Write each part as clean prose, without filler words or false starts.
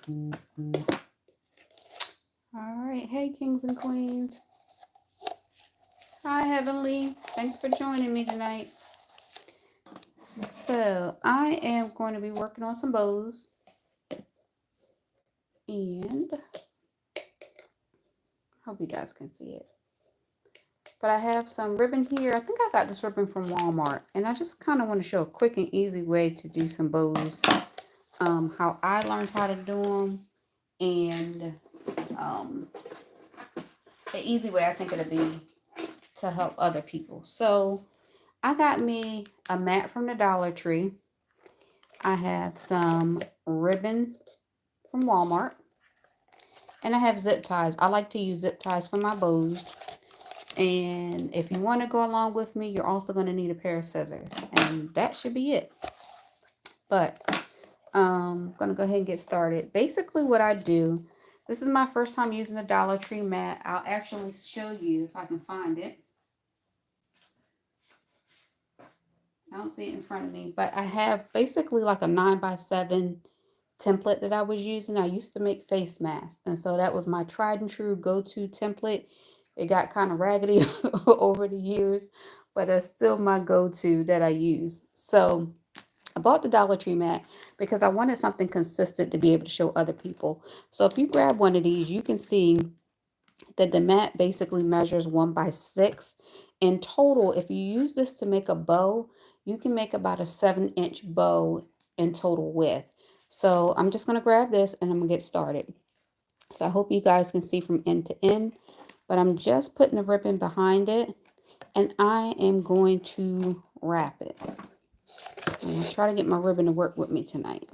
All right. Hey, kings and queens. Hi, Heavenly. Thanks for joining me tonight. So, I am going to be working on some bows. And hope you guys can see it. But I have some ribbon here. I think I got this ribbon from Walmart. And I just kind of want to show a quick and easy way to do some bows. How I learned how to do them. And the easy way I think it'll be to help other people. So I got me a mat from the Dollar Tree. I have some ribbon from Walmart. And I have zip ties. I like to use zip ties for my bows. And if you want to go along with me, you're also going to need a pair of scissors. And that should be it. But I'm going to go ahead and get started. Basically what I do, this is my first time using the Dollar Tree mat. I'll actually show you if I can find it. I don't see it in front of me, but I have basically like a 9x7 template that I was using. I used to make face masks, and so that was my tried and true go-to template. It got kind of raggedy over the years, but it's still my go-to that I use. So I bought the Dollar Tree mat because I wanted something consistent to be able to show other people. So if you grab one of these, you can see that the mat basically measures 1x6. In total, if you use this to make a bow, you can make about a 7-inch bow in total width. So I'm just going to grab this and I'm going to get started. So I hope you guys can see from end to end, but I'm just putting the ribbon behind it and I am going to wrap it. I'm going to try to get my ribbon to work with me tonight.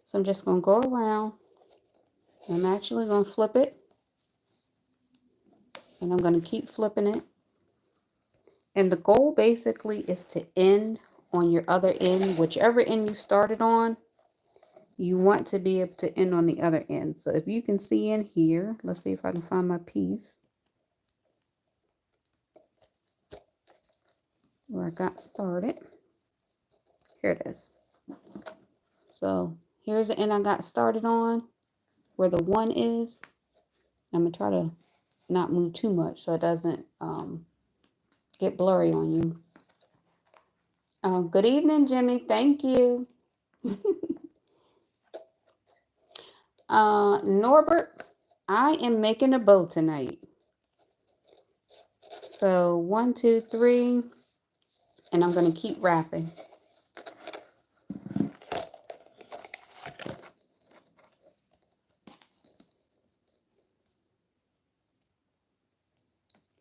So I'm just going to go around. I'm actually going to flip it. And I'm going to keep flipping it. And the goal basically is to end on your other end. Whichever end you started on, you want to be able to end on the other end. So if you can see in here, let's see if I can find my piece where I got started. Here it is. So here's the end I got started on, where the 1 is. I'm going to try to not move too much so it doesn't get blurry on you. Good evening, Jimmy. Thank you. Norbert, I am making a bow tonight. So 1, 2, 3, and I'm going to keep wrapping.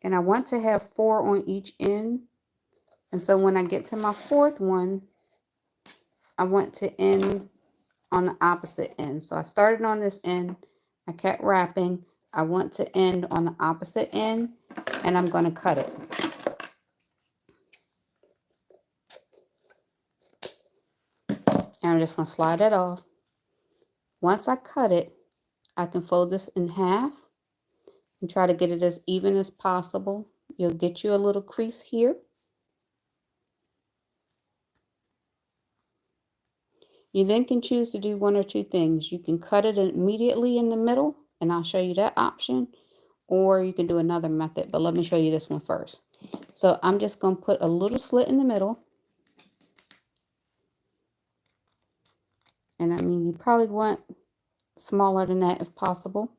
And I want to have 4 on each end. And so when I get to my 4th one, I want to end on the opposite end. So I started on this end, I kept wrapping. I want to end on the opposite end, and I'm going to cut it. just going to slide that off. Once I cut it, I can fold this in half and try to get it as even as possible. You'll get you a little crease here. You then can choose to do one or two things. You can cut it immediately in the middle, and I'll show you that option, or you can do another method, but let me show you this one first. So I'm just going to put a little slit in the middle. And I mean, you probably want smaller than that if possible.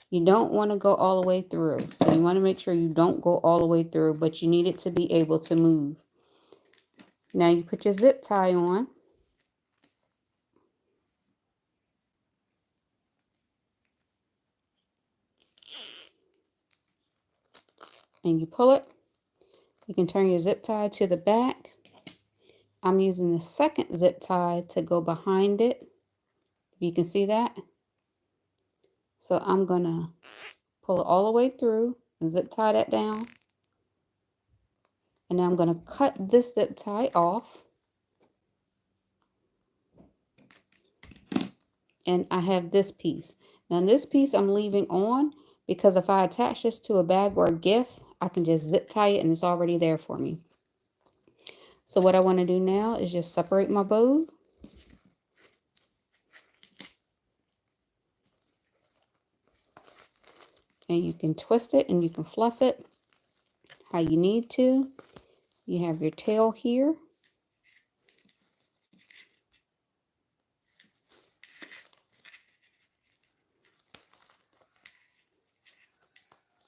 You don't want to go all the way through. So you want to make sure you don't go all the way through, but you need it to be able to move. Now you put your zip tie on. And you pull it. You can turn your zip tie to the back. I'm using the second zip tie to go behind it. You can see that. So I'm going to pull it all the way through and zip tie that down. And now I'm going to cut this zip tie off. And I have this piece. Now this piece I'm leaving on because if I attach this to a bag or a gift, I can just zip tie it and it's already there for me. So what I want to do now is just separate my bows. And you can twist it and you can fluff it how you need to. You have your tail here.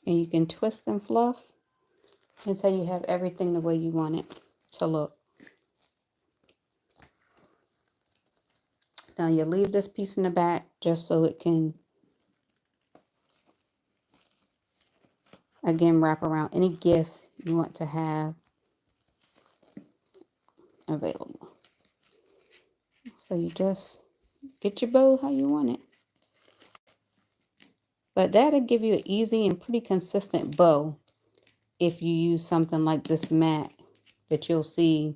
And you can twist and fluff until you have everything the way you want it to look. Now you leave this piece in the back just so it can, again, wrap around any gift you want to have available. So you just get your bow how you want it. But that'll give you an easy and pretty consistent bow if you use something like this mat that you'll see.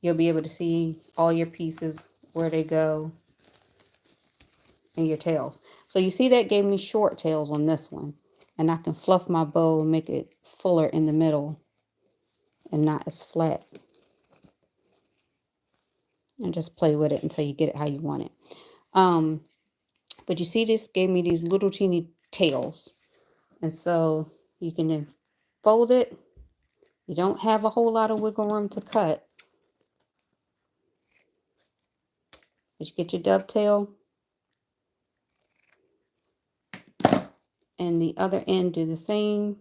You'll be able to see all your pieces, where they go, and your tails. So you see that gave me short tails on this one. And I can fluff my bow and make it fuller in the middle and not as flat. And just play with it until you get it how you want it. But you see this gave me these little teeny tails. And so you can then fold it. You don't have a whole lot of wiggle room to cut. But you get your dovetail. And the other end do the same.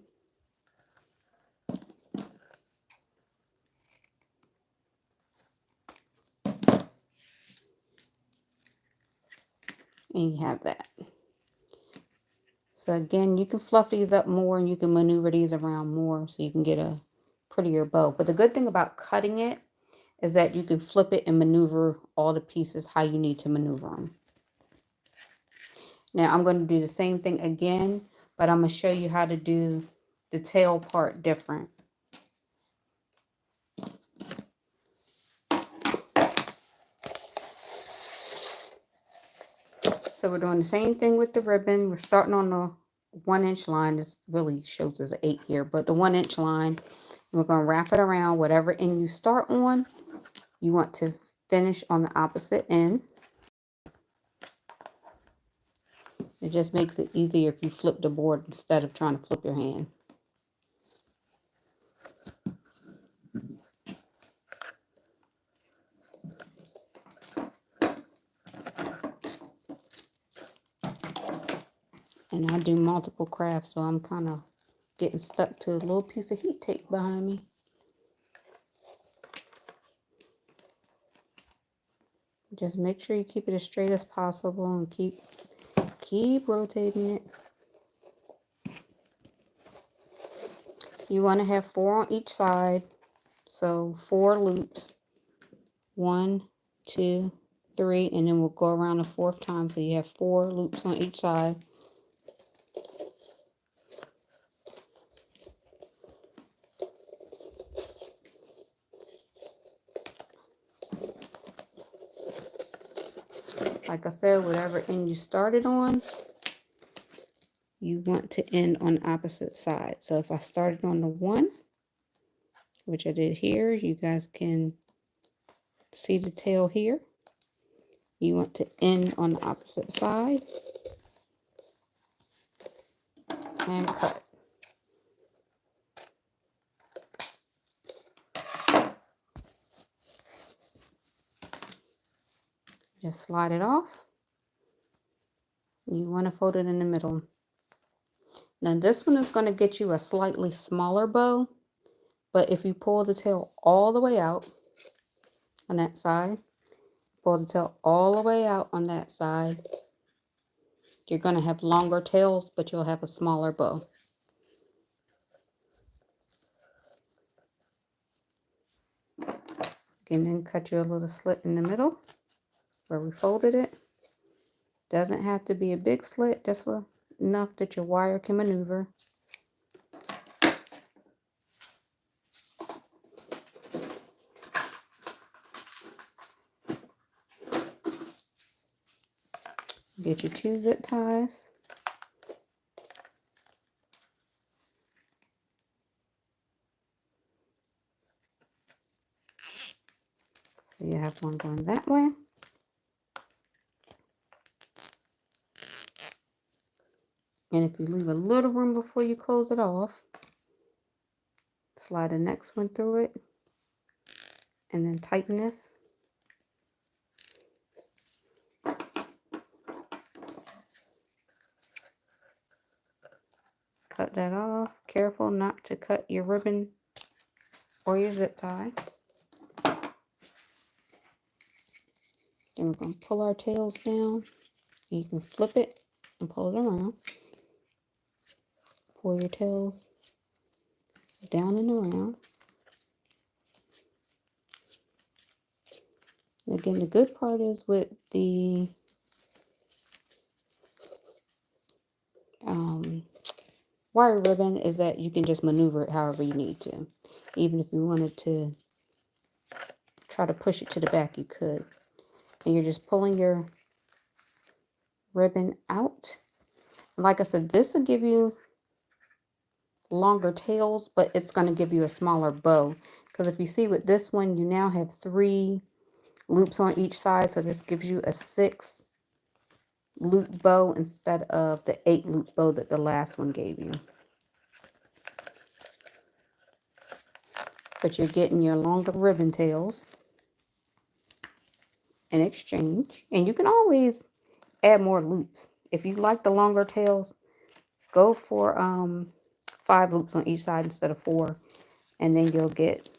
And you have that. So again, you can fluff these up more and you can maneuver these around more so you can get a prettier bow. But the good thing about cutting it is that you can flip it and maneuver all the pieces how you need to maneuver them. Now I'm going to do the same thing again, but I'm going to show you how to do the tail part different. So we're doing the same thing with the ribbon. We're starting on the 1-inch line. This really shows us an 8 here, but the 1-inch line. We're going to wrap it around whatever end you start on. You want to finish on the opposite end. It just makes it easier if you flip the board instead of trying to flip your hand. And I do multiple crafts, so I'm kind of getting stuck to a little piece of heat tape behind me. Just make sure you keep it as straight as possible and keep rotating it. You want to have 4 on each side. So 4 loops. 1, 2, 3, and then we'll go around the 4th time. So you have 4 loops on each side. Like I said, whatever end you started on, you want to end on the opposite side. So if I started on the 1, which I did here, you guys can see the tail here. You want to end on the opposite side and cut. Just slide it off. You want to fold it in the middle. Now this one is going to get you a slightly smaller bow, but if you pull the tail all the way out on that side, pull the tail all the way out on that side, you're going to have longer tails, but you'll have a smaller bow. And then cut you a little slit in the middle where we folded it. Doesn't have to be a big slit, just enough that your wire can maneuver. Get your 2 zip ties. So you have one going that way. And if you leave a little room before you close it off, slide the next one through it and then tighten this. Cut that off. Careful not to cut your ribbon or your zip tie. Then we're going to pull our tails down. You can flip it and pull it around. Pull your tails down and around. Again, the good part is with the wire ribbon is that you can just maneuver it however you need to. Even if you wanted to try to push it to the back, you could. And you're just pulling your ribbon out. And like I said, this will give you longer tails, but it's going to give you a smaller bow. Because if you see with this one, you now have 3 loops on each side. So this gives you a 6 loop bow instead of the 8 loop bow that the last one gave you. But you're getting your longer ribbon tails in exchange. And you can always add more loops. If you like the longer tails, go for 5 loops on each side instead of 4. And then you'll get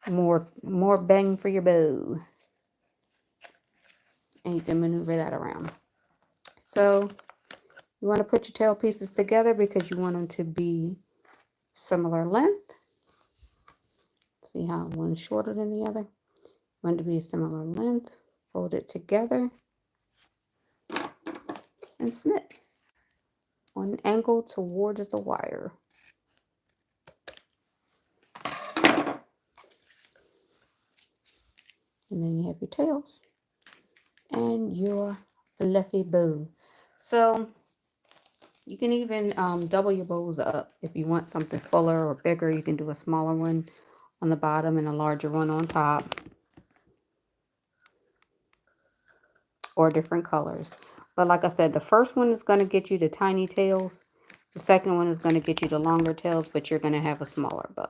more bang for your bow. And you can maneuver that around. So you want to put your tail pieces together because you want them to be similar length. See how one's shorter than the other? Want it to be a similar length. Fold it together and snip on an angle towards the wire. And then you have your tails and your fluffy bow. So you can even double your bows up. If you want something fuller or bigger, you can do a smaller one on the bottom and a larger one on top. Or different colors. But like I said, the first one is going to get you the tiny tails. The second one is going to get you the longer tails, but you're going to have a smaller bow.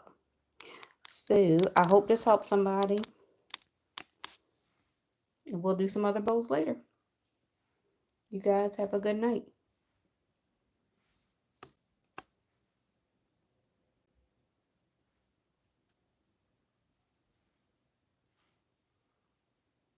So I hope this helps somebody. And we'll do some other bows later. You guys have a good night.